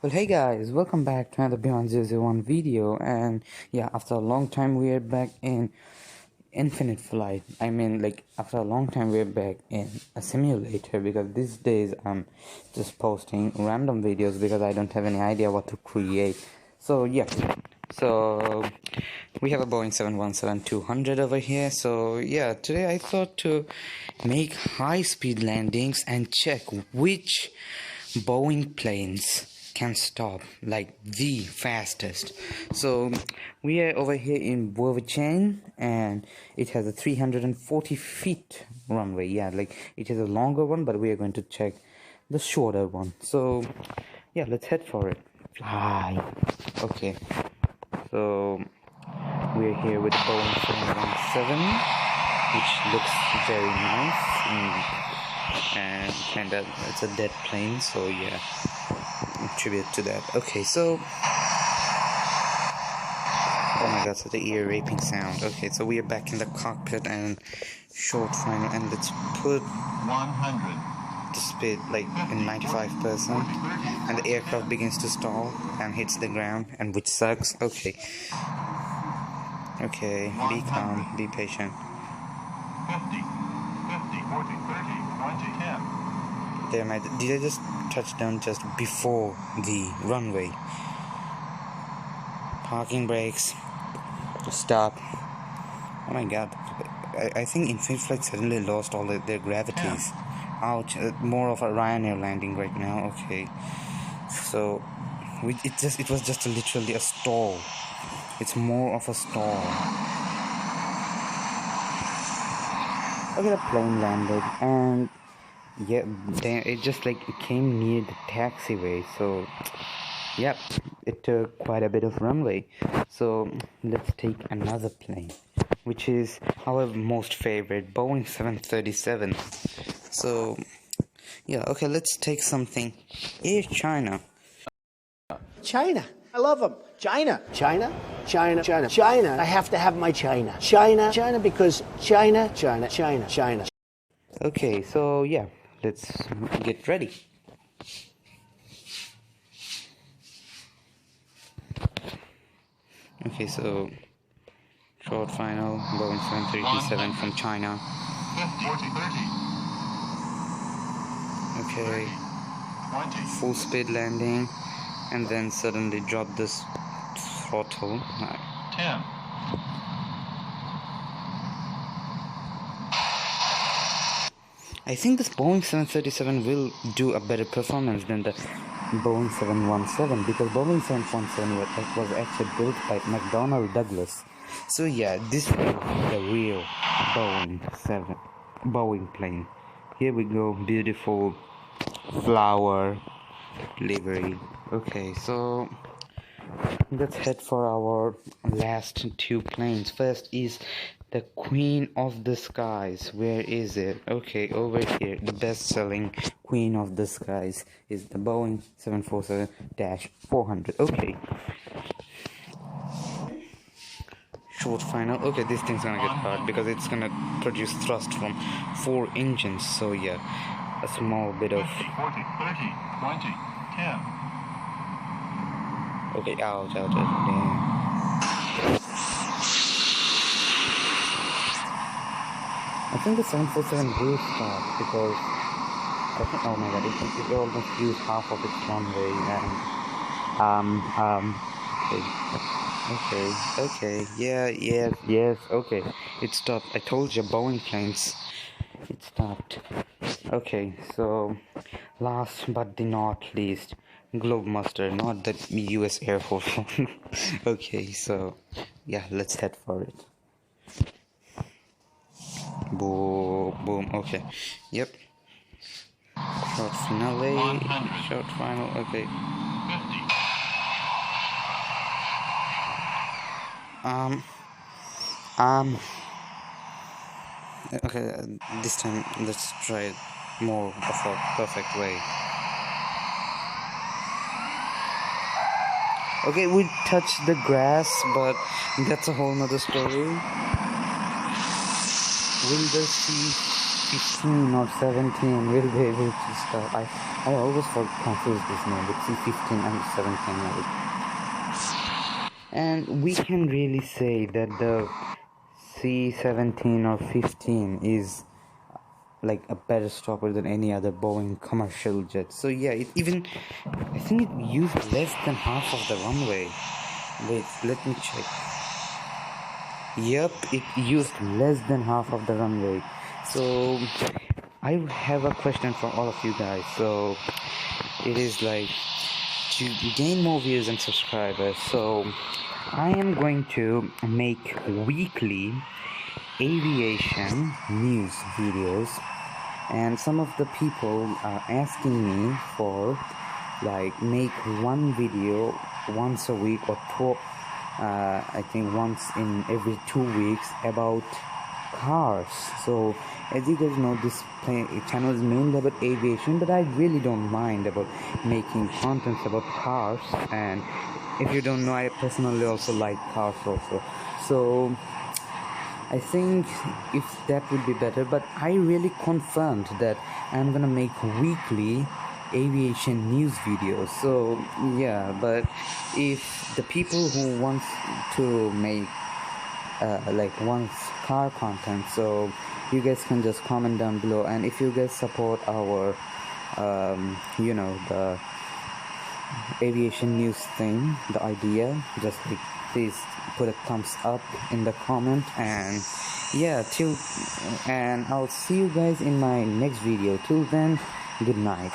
Well, hey guys, welcome back to another Beyond 001 video. And yeah, after a long time, we are back in Infinite Flight. After a long time, we're back in a simulator because these days I'm just posting random videos because I don't have any idea what to create. So, yeah, so we have a Boeing 717-200 over here. So, yeah, today I thought to make high speed landings and check which Boeing planes can stop like the fastest. So we are over here in Boeing, and it has a 340 feet runway. Yeah, like it is a longer one, but we are going to check the shorter one. So yeah, let's head for it. Fly. Okay, so we're here with the Boeing 717, which looks very nice, and it's a dead plane, so yeah, tribute to that. Okay, so oh my god, such an ear raping sound. Okay, so we are back in the cockpit and short final, and let's put 100 the speed like in 95%, and the aircraft begins to stall and hits the ground, and which sucks. Okay, be calm, be patient. 50 40 30 20 10. Damn, did I just touch down just before the runway? Parking brakes. Stop. Oh my god. I think Infinite Flight suddenly lost all their gravities. Ouch. More of a Ryanair landing right now. Okay. So, it was just literally a stall. It's more of a stall. Okay, the plane landed, and yeah, it just like it came near the taxiway. So, yep, it took quite a bit of runway. So let's take another plane, which is our most favorite, Boeing 737. So yeah, okay, let's take something. Air China. China. I love them. China. China. China. China. China. I have to have my China. China. China because China. China. China. China. Okay, so yeah, let's get ready. Okay, so short final, Boeing 737 from China. 40 30 Okay, 20 full speed landing, and then suddenly drop this throttle. 10. I think this Boeing 737 will do a better performance than the Boeing 717, because Boeing 717 was actually built by McDonnell Douglas. So yeah, this is the real Boeing plane. Here we go, beautiful flower livery. Okay, so let's head for our last two planes. First is the Queen of the Skies. Where is it? Okay, over here. The best-selling Queen of the Skies is the Boeing 747-400. Okay. Short final. Okay, this thing's gonna get hard because it's gonna produce thrust from 4 engines. So yeah, a small bit of... 50 40 30 20 10. Okay, ouch, damn. I think the 747 will stop because I think, oh my god, it almost used half of its runway, and okay, yes, okay, it stopped. I told you, Boeing planes, it stopped. Okay, so last but not least, Globemaster, not the US Air Force one. Okay, so yeah, let's head for it. Boom, boom, okay, yep. Short finale, 100 short final, okay. 50 Okay, this time let's try it more of a perfect way. Okay, we touched the grass, but that's a whole nother story. Will the sea C15 or 17 will be able to start. I always confuse this name with C15 and 17. And we can really say that the C17 or 15 is like a better stopper than any other Boeing commercial jet. So yeah, I think it used less than half of the runway. Wait, let me check. Yep, it used less than half of the runway. So I have a question for all of you guys. So it is like to gain more views and subscribers. So I am going to make weekly aviation news videos, and some of the people are asking me for like make one video once a week or I think once in every 2 weeks about cars. So as you guys know, this channel is mainly about aviation, but I really don't mind about making contents about cars. And if you don't know, I personally also like cars also. So I think if that would be better, but I really confirmed that I'm gonna make weekly aviation news videos. So yeah, but if the people who wants to make wants car content, so you guys can just comment down below. And if you guys support our the aviation news thing, the idea, just like please put a thumbs up in the comment. And yeah, and I'll see you guys in my next video. Till then, good night.